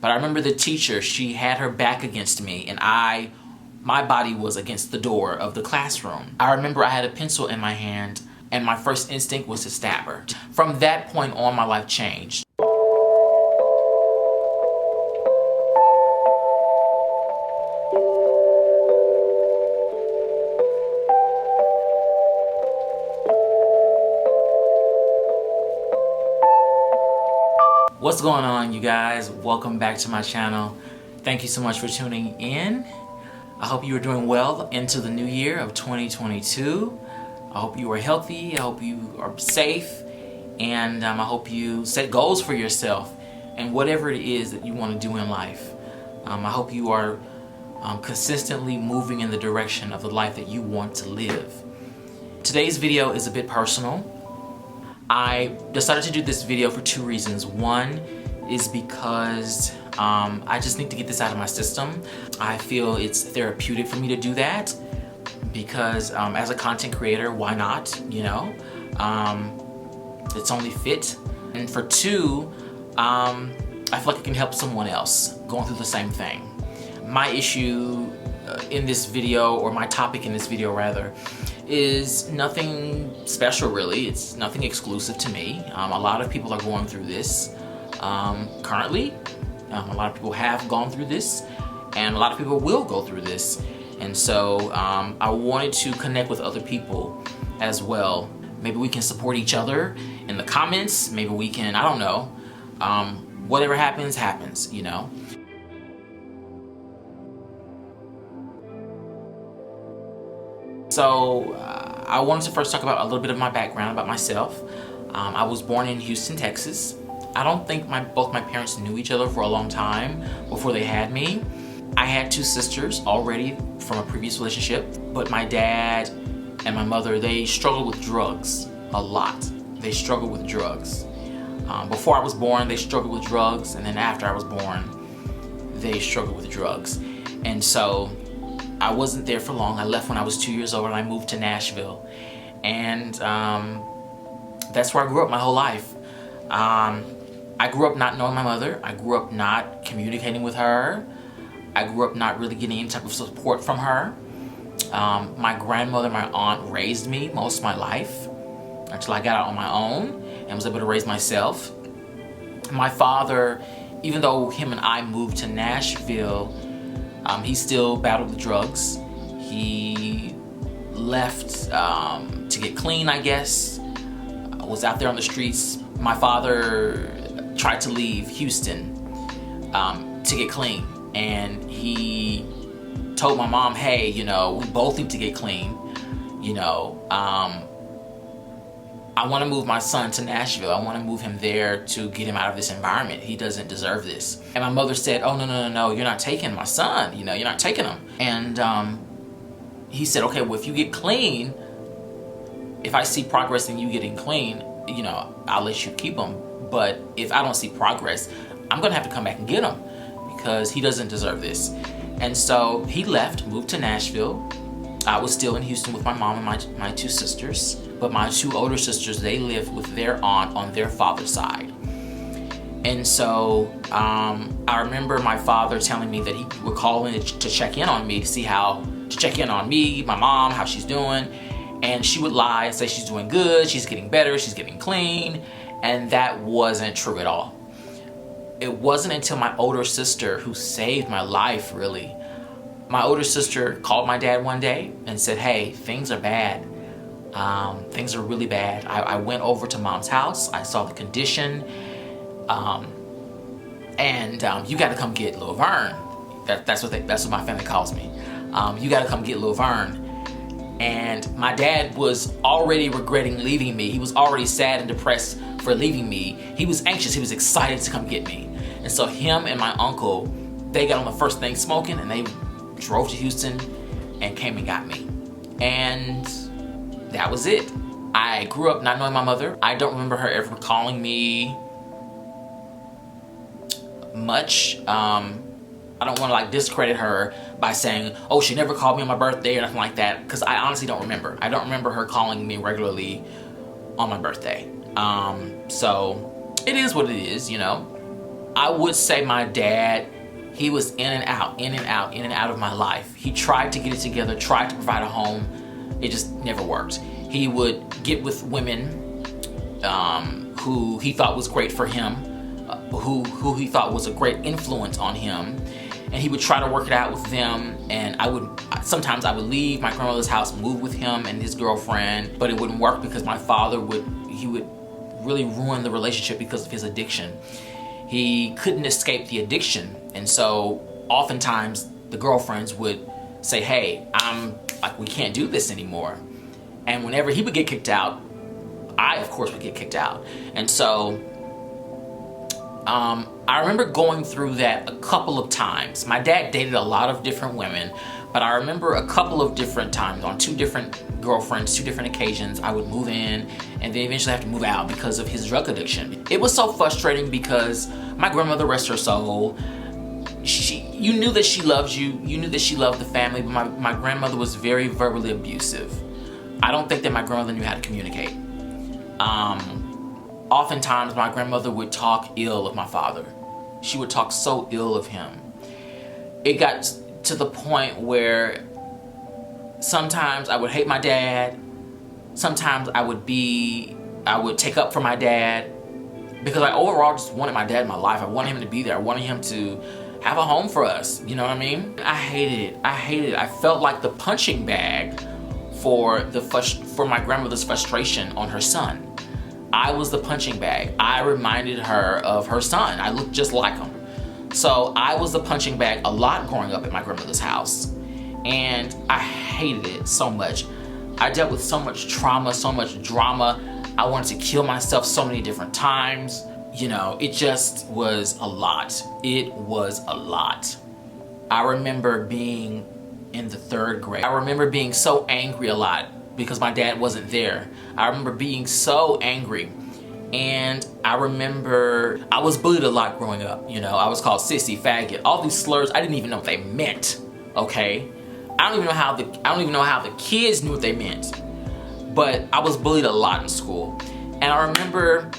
But I remember the teacher, she had her back against me, and my body was against the door of the classroom. I remember I had a pencil in my hand, and my first instinct was to stab her. From that point on, my life changed. What's going on, you guys? Welcome back to my channel. Thank you so much for tuning in. I hope you are doing well into the new year of 2022. I hope you are healthy. I hope you are safe. And I hope you set goals for yourself and whatever it is that you want to do in life. I hope you are consistently moving in the direction of the life that you want to live. Today's video is a bit personal. I decided to do this video for two reasons. One is because I just need to get this out of my system. I feel it's therapeutic for me to do that because as a content creator, why not, you know? It's only fit. And for two, I feel like it can help someone else going through the same thing. My issue in this video, or my topic in this video rather, is nothing special really. It's nothing exclusive to me. A lot of people are going through this currently. A lot of people have gone through this, and a lot of people will go through this. And so I wanted to connect with other people as well. Maybe we can support each other in the comments. Maybe we can, I don't know. Whatever happens, happens, you know. So I wanted to first talk about a little bit of my background, about myself. I was born in Houston, Texas. I don't think both my parents knew each other for a long time before they had me. I had two sisters already from a previous relationship, but my dad and my mother, they struggled with drugs a lot. They struggled with drugs. Before I was born, they struggled with drugs, and then after I was born, they struggled with drugs. And so I wasn't there for long. I left when I was 2 years old and I moved to Nashville. And that's where I grew up my whole life. I grew up not knowing my mother. I grew up not communicating with her. I grew up not really getting any type of support from her. My grandmother, my aunt raised me most of my life until I got out on my own and was able to raise myself. My father, even though him and I moved to Nashville, he still battled with drugs. He left to get clean, I guess. Was out there on the streets. My father tried to leave Houston to get clean. And he told my mom, hey, you know, we both need to get clean. You know, I want to move my son to Nashville. I want to move him there to get him out of this environment. He doesn't deserve this. And my mother said, oh, no, you're not taking my son. You know, you're not taking him. And he said, okay, well, if you get clean, if I see progress in you getting clean, you know, I'll let you keep him. But if I don't see progress, I'm going to have to come back and get him because he doesn't deserve this. And so he left, moved to Nashville. I was still in Houston with my mom and my two sisters. But my two older sisters, they lived with their aunt on their father's side. And so I remember my father telling me that he would call in to check in on me, to check in on me, my mom, how she's doing. And she would lie and say she's doing good, she's getting better, she's getting clean. And that wasn't true at all. It wasn't until my older sister, who saved my life really. My older sister called my dad one day and said, hey, things are bad. Things are really bad. I went over to mom's house. I saw the condition. And you got to come get Lil Vern. That's what my family calls me. You got to come get Lil Vern. And my dad was already regretting leaving me. He was already sad and depressed for leaving me. He was anxious. He was excited to come get me. And so him and my uncle, they got on the first thing smoking, and they drove to Houston and came and got me. And that was it. I grew up not knowing my mother. I don't remember her ever calling me much. I don't want to like discredit her by saying, oh, she never called me on my birthday or nothing like that, because I honestly don't remember. I don't remember her calling me regularly on my birthday. So it is what it is, you know. I would say my dad, he was in and out, in and out, in and out of my life. He tried to get it together, tried to provide a home. It just never worked. He would get with women who he thought was great for him, who he thought was a great influence on him, and he would try to work it out with them. And sometimes I would leave my grandmother's house, move with him and his girlfriend, but it wouldn't work because my father would really ruin the relationship because of his addiction. He couldn't escape the addiction, and so oftentimes the girlfriends would say, hey, we can't do this anymore. And whenever he would get kicked out, I of course would get kicked out. And so I remember going through that a couple of times. My dad dated a lot of different women, but I remember a couple of different times on 2 different girlfriends, 2 different occasions, I would move in and then eventually have to move out because of his drug addiction. It was so frustrating because my grandmother, rest her soul, you knew that she loved you, you knew that she loved the family, but my grandmother was very verbally abusive. I don't think that my grandmother knew how to communicate. Oftentimes my grandmother would talk ill of my father. She would talk so ill of him. It got to the point where sometimes I would hate my dad. Sometimes I would take up for my dad because I overall just wanted my dad in my life. I wanted him to be there. I wanted him to have a home for us. You know what I mean? I hated it. I felt like the punching bag for my grandmother's frustration on her son. I was the punching bag. I reminded her of her son. I looked just like him. So I was the punching bag a lot growing up at my grandmother's house. And I hated it so much. I dealt with so much trauma, so much drama. I wanted to kill myself so many different times. You know, it just was a lot. It was a lot. I remember being in the 3rd grade. I remember being so angry a lot because my dad wasn't there. I remember being so angry. And I remember I was bullied a lot growing up. You know, I was called sissy, faggot, all these slurs. I didn't even know what they meant, okay? I don't even know how the kids knew what they meant. But I was bullied a lot in school. And I remember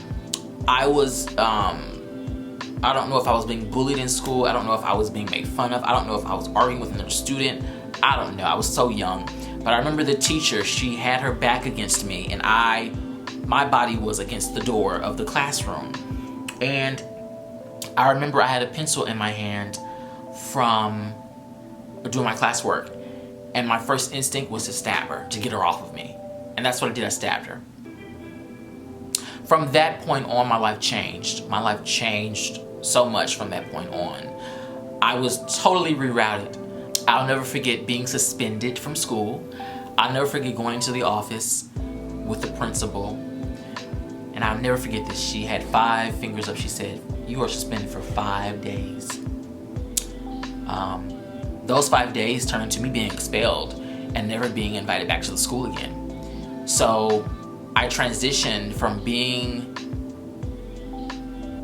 I don't know if I was being bullied in school. I don't know if I was being made fun of. I don't know if I was arguing with another student. I don't know. I was so young. But I remember the teacher, she had her back against me, and my body was against the door of the classroom. And I remember I had a pencil in my hand from doing my classwork. And my first instinct was to stab her, to get her off of me. And that's what I did. I stabbed her. From that point on, my life changed. My life changed so much from that point on. I was totally rerouted. I'll never forget being suspended from school. I'll never forget going to the office with the principal. And I'll never forget this. She had 5 fingers up. She said, "You are suspended for 5 days." Those 5 days turned into me being expelled and never being invited back to the school again. So I transitioned from being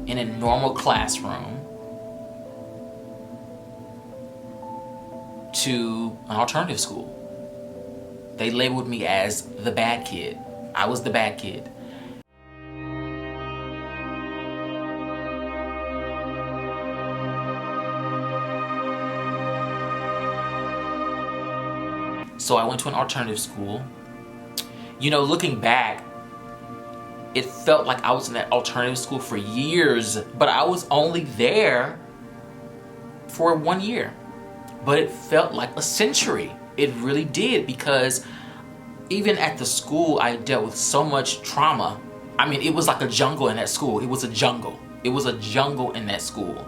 in a normal classroom to an alternative school. They labeled me as the bad kid. I was the bad kid. So I went to an alternative school. You know, looking back, it felt like I was in that alternative school for years, but I was only there for 1 year. But it felt like a century. It really did, because even at the school, I dealt with so much trauma. I mean, it was like a jungle in that school. It was a jungle. It was a jungle in that school.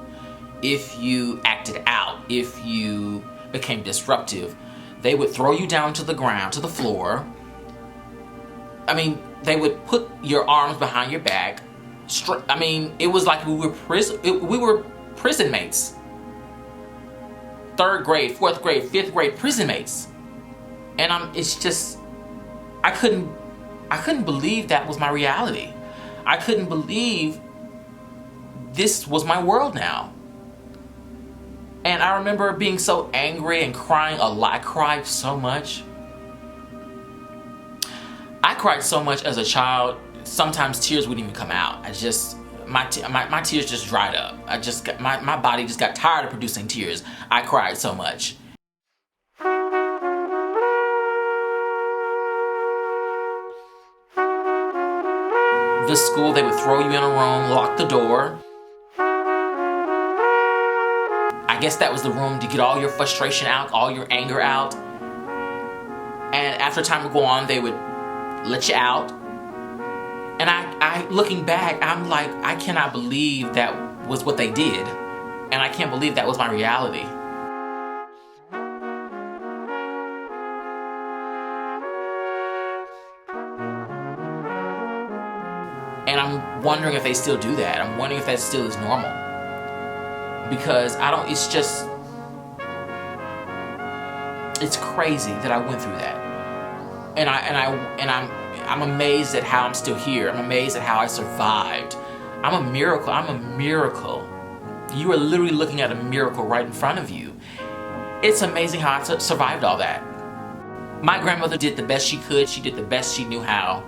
If you acted out, if you became disruptive, they would throw you down to the ground, to the floor. I mean, they would put your arms behind your back. I mean, it was like we were prison mates. 3rd grade, 4th grade, 5th grade prison mates. And it's just, I couldn't believe that was my reality. I couldn't believe this was my world now. And I remember being so angry and crying a lot. I cried so much. I cried so much as a child, sometimes tears wouldn't even come out. my tears just dried up. My body just got tired of producing tears. I cried so much. This school, they would throw you in a room, lock the door. I guess that was the room to get all your frustration out, all your anger out. And after time would go on, they would let you out. And I looking back, I'm like, I cannot believe that was what they did. And I can't believe that was my reality. And I'm wondering if they still do that. I'm wondering if that still is normal. Because it's crazy that I went through that. And I'm amazed at how I'm still here. I'm amazed at how I survived. I'm a miracle. I'm a miracle. You are literally looking at a miracle right in front of you. It's amazing how I survived all that. My grandmother did the best she could. She did the best she knew how.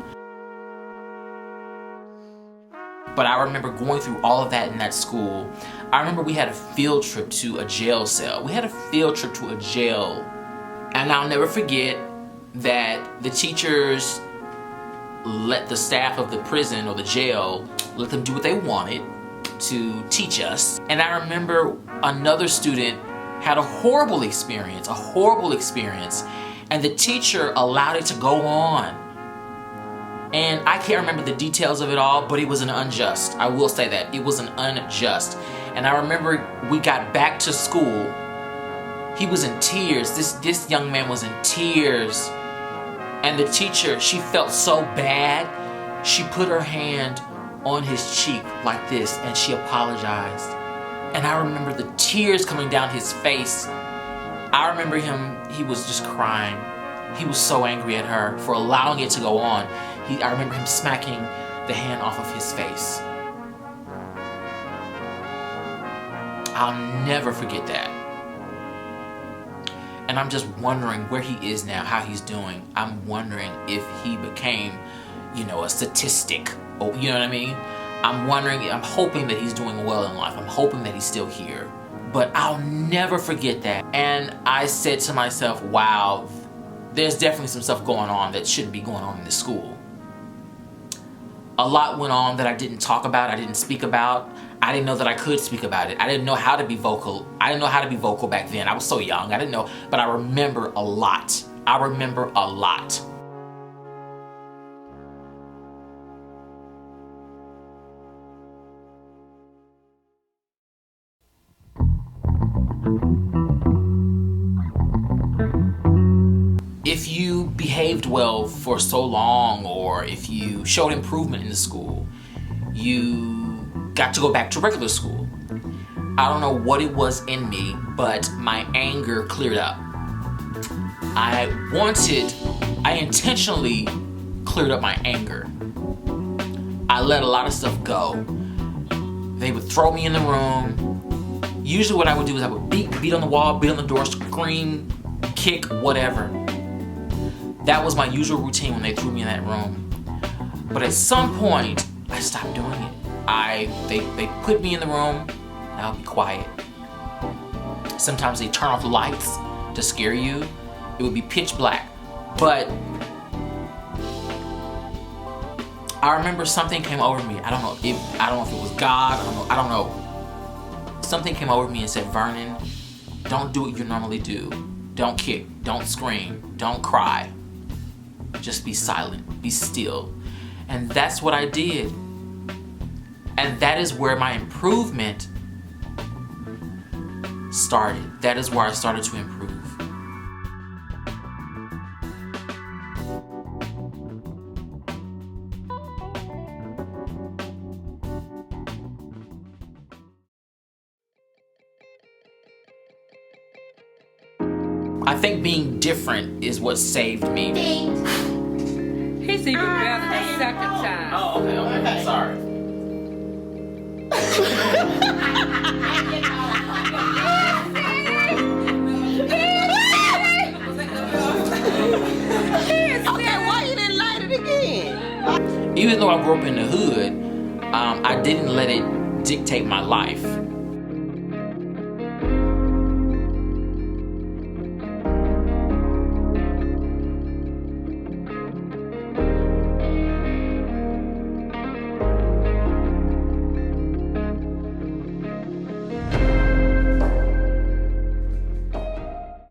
But I remember going through all of that in that school. I remember we had a field trip to a jail cell. We had a field trip to a jail. And I'll never forget that the teachers let the staff of the prison or the jail, let them do what they wanted to teach us. And I remember another student had a horrible experience, and the teacher allowed it to go on. And I can't remember the details of it all, but it was an unjust. I will say that. It was an unjust. And I remember we got back to school. He was in tears. This young man was in tears. And the teacher, she felt so bad. She put her hand on his cheek like this and she apologized. And I remember the tears coming down his face. I remember he was just crying. He was so angry at her for allowing it to go on. I remember him smacking the hand off of his face. I'll never forget that. And I'm just wondering where he is now, how he's doing. I'm wondering if he became, a statistic. Or, you know what I mean? I'm hoping that he's doing well in life. I'm hoping that he's still here. But I'll never forget that. And I said to myself, wow, there's definitely some stuff going on that shouldn't be going on in this school. A lot went on that I didn't talk about, I didn't speak about. I didn't know that I could speak about it. I didn't know how to be vocal. I didn't know how to be vocal back then. I was so young, I didn't know, but I remember a lot. I remember a lot. If you behaved well for so long, or if you showed improvement in the school, you got to go back to regular school. I don't know what it was in me, but my anger cleared up. I intentionally cleared up my anger. I let a lot of stuff go. They would throw me in the room. Usually what I would do is I would beat on the wall, beat on the door, scream, kick, whatever. That was my usual routine when they threw me in that room. But at some point, I stopped doing it. They put me in the room, and I'll be quiet. Sometimes they turn off the lights to scare you. It would be pitch black. But I remember something came over me. I don't know if it was God. I don't know. Something came over me and said, Vernon, don't do what you normally do. Don't kick. Don't scream. Don't cry. Just be silent. Be still. And that's what I did. And that is where my improvement started. That is where I started to improve. I think being different is what saved me. He's even better the second time. Oh, okay, sorry. Okay, why you didn't light it again? Even though I grew up in the hood, I didn't let it dictate my life.